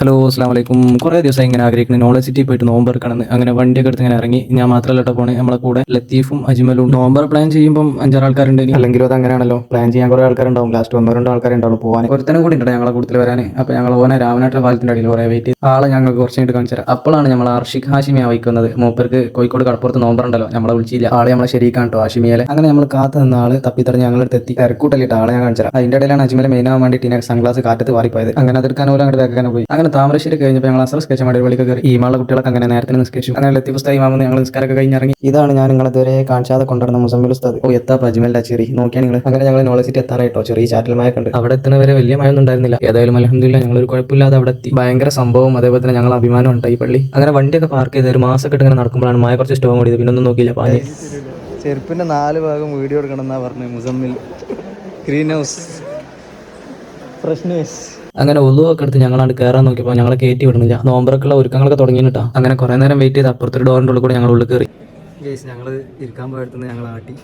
Hello അസ്സാം വലൈക്കും. കുറേ ദിവസം ഇങ്ങനെ ആഗ്രഹിക്കുന്നു നോളജ് സിറ്റി പോയിട്ട് നോമ്പെടുക്കണമെന്ന്. അങ്ങനെ വണ്ടിയൊക്കെ എടുത്ത് ഇങ്ങനെ ഇറങ്ങി. ഞാൻ മാത്രമല്ല കേട്ടോ പോണേ, നമ്മളെ കൂടെ ലത്തീഫും അജ്മലും. നോമ്പർ പ്ലാൻ ചെയ്യുമ്പോൾ 5-6 ആൾക്കാരുണ്ട്. അല്ലെങ്കിലും അത് അങ്ങനെയാണല്ലോ, പ്ലാൻ ചെയ്യാൻ കുറേ ആൾക്കാരുണ്ടാവും. ലാസ്റ്റ് 1-2 ആൾക്കാരുണ്ടാവും പോകാൻ. ഒരുത്തനും കൂടി ഉണ്ട് ഞങ്ങളെ കൂടുതൽ വരാൻ. അപ്പോൾ ഞങ്ങൾ ഓനെ രാമനാട്ടിലെ പാലത്തിൻ്റെ അടിയിൽ കുറേ വെയിറ്റ് ചെയ്ത് ആളെ ഞങ്ങൾക്ക് കുറച്ച് കഴിഞ്ഞിട്ട് കാണിച്ചു തരാം. അപ്പോഴാണ് നമ്മൾ അർഷിഖ് ഹാഷിമിയ വഹിക്കുന്നത്. മൂപ്പർക്ക് കോഴിക്കോട് കടപ്പുറത്ത് നോമ്പറുണ്ടല്ലോ, നമ്മളെ വിളിച്ചില്ല. ആളെ നമ്മളെ ശരിക്കാൻ കേട്ടോ ഹാഷിമിയലെ. അങ്ങനെ നമ്മൾ കാത്തു നിന്ന ആള് തപ്പിത്തറിഞ്ഞ് ഞങ്ങളുടെ എത്തി തിരക്കൂട്ടല്ലിട്ട് ആളെ ഞാൻ കാണിച്ചു തരാം. അതിൻ്റെ ഇടയിലാണ് അജ്മലെ മെയിൻ ആവാൻ വേണ്ടിയിട്ട് സൺഗ്ലാസ് കാറ്റത്ത് വാറിപ്പോയത്. അങ്ങനെ അതെടുക്കാൻ പോലും അങ്ങോട്ട് വേക്കാൻ പോയി. അങ്ങനെ താമരശ്ശേരി കഴിഞ്ഞപ്പോൾ ഞങ്ങൾ അസർ സ്കെച്ച് മടി വിളിക്ക് കയറി. ഈമാളുടെ കുട്ടികളൊക്കെ അങ്ങനെ നേരത്തെ നിസ്കരിച്ചു. അങ്ങനെ ലത്തീഫ് ഉസ്താദ് ഇമാമെന്ന് ഞങ്ങൾ നിസ്കാരമൊക്കെ കഴിഞ്ഞിറങ്ങി. ഇതാണ് ഞാൻ നിങ്ങളെ ഇതുവരെ കാണിച്ചാതെ കൊണ്ടുവരുന്ന മുസമ്മിൽ ഉസ്താദ്. ഓ എത്താ അജ്മലിന്റെ ചെറി നോക്കിയാൽ നിങ്ങൾ. അങ്ങനെ ഞങ്ങൾ നോളജ് സിറ്റി എത്താറായിട്ടോ. ചെറിയ ചാറ്റൽ മഴ കണ്ട് അവിടെ എത്തുന്നവരെ വലിയ മഴ ഒന്നും ഉണ്ടായിരുന്നില്ല. ഏതായാലും അൽഹംദുലില്ലാഹ് ഞങ്ങളൊരു കുഴപ്പമില്ലാതെ അവിടെ എത്തി. ഭയങ്കര സംഭവം, അതേപോലെ തന്നെ ഞങ്ങൾ അഭിമാനം ഉണ്ട് ഈ പള്ളി. അങ്ങനെ വണ്ടിയൊക്കെ പാർക്ക് ചെയ്ത് ഒരു മാസമൊക്കെ ഇങ്ങനെ നടക്കുമ്പോഴാണ് മഴ കുറച്ച് സ്റ്റോം കൂടിയത്. പിന്നെ ഒന്നും നോക്കിയില്ല, പാനി. ചെരുപ്പിന്റെ 4 ഭാഗം വീഡിയോ എടുക്കണം എന്നാ പറഞ്ഞു മുസമ്മിൽ. Green house freshness. അങ്ങനെ ഒന്നുമൊക്കെ എടുത്ത് ഞങ്ങളാണ്ട് കയറാൻ നോക്കിയപ്പോൾ ഞങ്ങളെ കയറ്റി വിടുന്നില്ല. നോമ്പറക്കുള്ള ഒരുക്കങ്ങളൊക്കെ തുടങ്ങിയിട്ടാ. അങ്ങനെ കുറേ നേരം വെയിറ്റ് ചെയ്ത് അപ്പുറത്തൊരു ഡോറിൻ്റെ ഉള്ളിൽ കൂടെ ഞങ്ങൾ ഉള്ളിൽ കയറി. ഞങ്ങൾ ഇരിക്കാൻ പോയടുത്തുനിന്ന് ഞങ്ങൾ ആട്ടി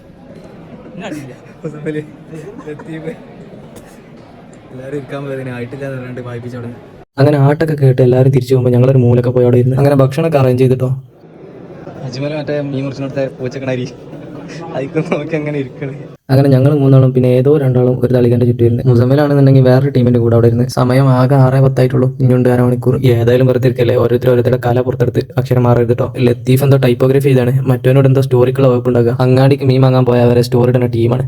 എല്ലാവരും ഇരിക്കാൻ പോയതിന് ആയിട്ടില്ല എന്ന് പറഞ്ഞിട്ട് വായിപ്പിച്ചു തുടങ്ങി. അങ്ങനെ ആട്ടൊക്കെ കേട്ട് എല്ലാവരും തിരിച്ചു പോകുമ്പോൾ ഞങ്ങളൊരു മൂലൊക്കെ പോയി അവിടെ ഇരുന്ന് അങ്ങനെ ഭക്ഷണമൊക്കെ അറേഞ്ച് ചെയ്തിട്ടോ. അജ്മൽ മറ്റേ മീൻ മുറിച്ചിനടുത്തെ പൂച്ചക്കണാരി അതിക്കും നോക്കി അങ്ങനെ ഇരിക്കണേ. അങ്ങനെ ഞങ്ങൾ 3 പിന്നെ ഏതോ 2 ഒരു തളികന്റെ ചുറ്റും. മുസമ്മിലാണെന്നുണ്ടെങ്കിൽ വേറൊരു ടീമിന്റെ കൂടെ അവിടെ ഇരുന്ന്. സമയം ആകെ 6:10 ഇനിയുണ്ട് 1/2 മണിക്കൂർ. ഏതായാലും വെറുതെ ഇരിക്കല്ലേ, ഓരോരുത്തരുടെ കല പുറത്തെടുത്ത് അക്ഷരം മാറരുതട്ടോ. ലത്തീഫ് എന്തോ ടൈപ്പോഗ്രഫി ചെയ്താണ്, മറ്റവനോട് എന്തോ സ്റ്റോറിക്കുള്ള വകുപ്പ് ഉണ്ടാക്കുക. അങ്ങാടിക്ക് മീൻ വാങ്ങാൻ പോയവരെ സ്റ്റോറി ഇടുന്ന ടീമാണ്.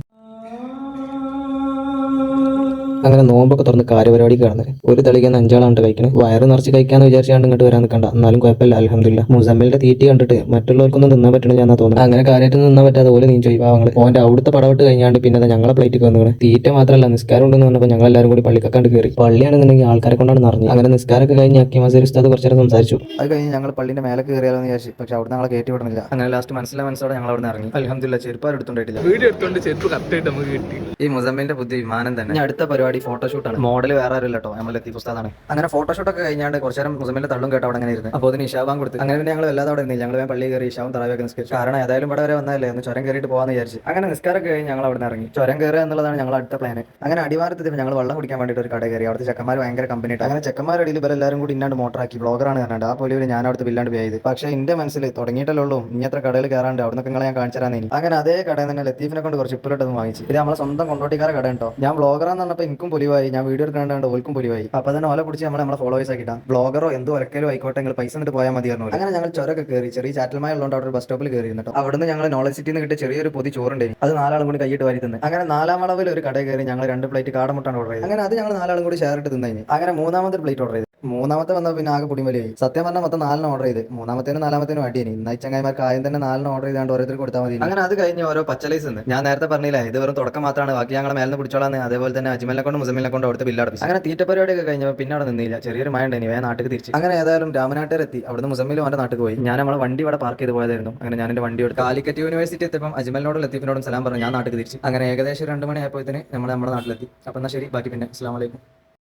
അങ്ങനെ നോമ്പൊക്കെ തുറന്ന് കാര്യപരിപാടി കിടന്നത്. ഒരു തളികന്ന് 5 കഴിക്കുന്നത്. വയറ് നിറച്ച് കഴിക്കാന്ന് വിചാരിച്ചാണ്ട് ഇങ്ങോട്ട് വരാൻ നിൽക്കണ്ട, എന്നാലും കുഴപ്പമില്ല അൽഹംദുലില്ലാഹ്. മുസമ്മിലിന്റെ തീറ്റി കണ്ടിട്ട് മറ്റുള്ളവർക്കൊന്നും തിന്നാൻ പറ്റണില്ല എന്നാ തോന്നുന്നത്. അങ്ങനെ കാര്യമായിട്ട് തിന്നാൻ പറ്റാതെ പോലെ നീ ചോദിപ്പാവങ്ങൾ ഓന്റെ അവിടുത്തെ പടവട്ട് കഴിഞ്ഞാണ്ട് പിന്നെ ഞങ്ങളെ പ്ലേറ്റ് വന്നു. തീറ്റ മാത്രമല്ല നിസ്കാരം ഉണ്ടെന്ന് പറഞ്ഞപ്പോൾ ഞങ്ങൾ എല്ലാവരും കൂടി പള്ളിക്കക്കാണ്ട് കയറി. പള്ളിയാണെന്നുണ്ടെങ്കിൽ ആൾക്കാരെ കൊണ്ടാണ് നിറഞ്ഞു. അങ്ങനെ നിസ്കാരമൊക്കെ കഴിഞ്ഞ് അക്കി മസീർ ഉസ്താദ് കുറച്ചു നേരം സംസാരിച്ചു. അത് കഴിഞ്ഞ് ഞങ്ങൾ പള്ളിന്റെ മേലെ കയറിയാലോ എന്ന് വിചാരിച്ചു. പക്ഷെ അവിടെ ഞങ്ങളെ കയറ്റി വിടുന്നില്ല. അങ്ങനെ ലാസ്റ്റ് മനസ്സിലോടെ ഞങ്ങൾ അവിടെ നിന്ന് ഇറങ്ങി. അൽഹംദുലില്ലാഹ് ചെരുപ്പ് എടുത്തോണ്ടിട്ടില്ല. വീഡിയോ എടുത്തോണ്ട് ചെരുപ്പ് കറക്റ്റായിട്ട് നമുക്ക് കിട്ടി. ഈ മുസമ്മിലിന്റെ ബുദ്ധി വിമാനം തന്നെ. ഇനി അടുത്ത പരിപാടി ഫോട്ടോഷൂട്ടാണ്. മോഡൽ വേറെ ആരും കേട്ടോ, നമ്മൾ ലത്തീഫ് ഉസ്താദാണ്. അങ്ങനെ ഫോട്ടോഷൂട്ടൊക്കെ കഴിഞ്ഞാണ്ട് കുറച്ചു നേരം മുസമ്മിലിന്റെ തള്ളും കേട്ടോ അവിടെ അങ്ങനെ ഇരുന്ന്. അപ്പോൾ അതിന് ഇഷാബാൻ കൊടുത്ത്. അങ്ങനെ പിന്നെ ഞങ്ങൾ വല്ലാതെ അവിടെ ഇരുന്നില്ല. ഞങ്ങൾ പള്ളി കയറി ഇഷാവും തറാവിയൊക്കെ നിസ്കരിച്ചു. കാരണം ഏതായാലും ഇവിടെ വരെ വന്നാലേ ഒന്ന് ചുരം കയറിയിട്ട് പോകാന്ന് വിചാരിച്ചു. അങ്ങനെ നിസ്കാരമൊക്കെ കഴിഞ്ഞ് ഞങ്ങൾ അവിടെ നിന്ന് ഇറങ്ങി. ചുരം കയറുക എന്നുള്ളതാണ് ഞങ്ങൾ അടുത്ത പ്ലാൻ. അങ്ങനെ അടിവാരത്തിൽ ഞങ്ങൾ വെള്ളം കുടിക്കാൻ വേണ്ടിയിട്ട് ഒരു കട കയറി. അവിടുത്തെ ചെക്കന്മാർ ഭയങ്കര കമ്പനി ആയിട്ട്. അങ്ങനെ ചെക്കന്മാരുടെ ഇടയിൽ ഇവരെല്ലാവരും കൂടി ഇന്നാണ്ട് മോട്ടറാക്കി ബ്ലോഗറാണ് പറഞ്ഞത്. ആ പോലെ ഞാൻ അവിടുത്തെ ബില്ലാണ്ട് പേ ചെയ്ത്. പക്ഷേ എന്റെ മനസ്സിൽ തുടങ്ങിയിട്ടല്ലേ ഉള്ളൂ, ഇനി എത്ര കടയിൽ കയറാണ്ട് അവിടെ നിങ്ങളെ ഞാൻ കാണിച്ചു തരാൻ. അങ്ങനെ അതേ കടയിൽ തന്നെ ലത്തീഫിനെ കൊണ്ട് കുറച്ച് ഉപ്പിലിട്ടൊന്നും വാങ്ങിച്ചു. ഇത് നമ്മളെ സ്വന്തം കൊണ്ടോട്ടിക്കാരെ കട കേട്ടോ. ഞാൻ ബ്ലോഗറാന്ന് പറഞ്ഞപ്പോൾ എനിക്കും പൊലിവായി, ഞാൻ വീഡിയോ എടുക്കാണ്ട് ഓൽക്കും പൊലിവായി. അപ്പോൾ തന്നെ ഓല പിടിച്ച് നമ്മളെ ഫോളോവേഴ്സ് ആക്കിട്ടാ. ബ്ലോഗറോ എന്തോ ഒരക്കലും ആയിക്കോട്ടെ, നിങ്ങൾ പൈസ എന്നിട്ട് പോയാൽ മതി പറഞ്ഞു. അങ്ങനെ ഞങ്ങൾ ചുരമൊക്കെ കയറി. ചെറിയ ചാറ്റൽമായ ഉള്ളതുകൊണ്ട് അവിടെ ഒരു ബസ് സ്റ്റോപ്പിൽ കയറി കേട്ടോ. അവിടുന്ന് ഞങ്ങൾ നോളജ് സിറ്റിയിൽ നിന്ന് കിട്ടിയ ചെറിയൊരു പൊതി ചോറുണ്ടായി. അത് 4 ആളും കൂടി കൈയിട്ട് വാരി തിന്ന്. അങ്ങനെ 4ാം അളവിൽ ഒരു കടയിൽ കയറി ഞങ്ങൾ 2 പ്ലേറ്റ് കാടമുട്ടാണ് ഓർഡർ ചെയ്തത്. അങ്ങനെ അത് ഞങ്ങൾ 4 ആളും കൂടി ഷെയർ ഇട്ട് തിന്നു. അങ്ങനെ 3ാമത്തെ പ്ലേറ്റ് ഓർഡർ ചെയ്തു. 3ാമത്തെ വന്നാൽ പിന്നെ ആകെ പൊടിമലിയായി. സത്യം പറഞ്ഞാൽ മൊത്തം 4 ഓർഡർ ചെയ്ത്. 3ാമത്തേനും 4ാമത്തേനും അടിയാണ്. ഇന്നായി ചങ്ങായിമാർക്ക് ആദ്യം തന്നെ 4 ഓർഡർ ചെയ്താണ്ട് ഓരോരുത്തർ കൊടുത്താൽ മതി. അങ്ങനെ അത് കഴിഞ്ഞ് ഓരോ പച്ചലൈസ് ഉണ്ട്. ഞാൻ നേരത്തെ പറഞ്ഞില്ല, ഇത് വെറും തുടക്കം മാത്രമാണ്, ബാക്കി ഞങ്ങൾ മേലെ പിടിച്ചോളാന്ന്. അതേപോലെ തന്നെ അജ്മലിനെ കൊണ്ട് മുസമ്മിലിനെ കൊണ്ട് അവിടുത്തെ ബില്ലടപ്പിച്ചു. അങ്ങനെ തീറ്റ പരിപാടിയൊക്കെ കഴിഞ്ഞപ്പോൾ പിന്നെ അവിടെ നിന്നില്ല. ചെറിയൊരു മഴ ഉണ്ടായി, വേഗം നാട്ടിൽ തിരിച്ചു. അങ്ങനെ ഏതായാലും രാമനാട്ടിലെത്തി. അവിടുന്ന് മുസമ്മിലും അവന്റെ നാട്ടിൽ പോയി. ഞാൻ നമ്മളെ വണ്ടി ഇവിടെ പാർക്ക് ചെയ്ത് പോയതായിരുന്നു. അങ്ങനെ ഞാൻ എന്റെ വണ്ടി എടുത്ത് കാലിക്കറ്റ് യൂണിവേഴ്സിറ്റി എത്തിയപ്പോൾ അജ്മലിനോടും ലത്തീഫിനോടും സലാം പറഞ്ഞു ഞാൻ നാട്ടിൽ തിരിച്ചു. അങ്ങനെ ഏകദേശം 2 മണി ആയപ്പോഴത്തേന് നമ്മുടെ നാട്ടിലെത്തി. അപ്പം എന്നാൽ ശരി, ബാക്കി പിന്നെ അസ്സലാമു അലൈക്കും.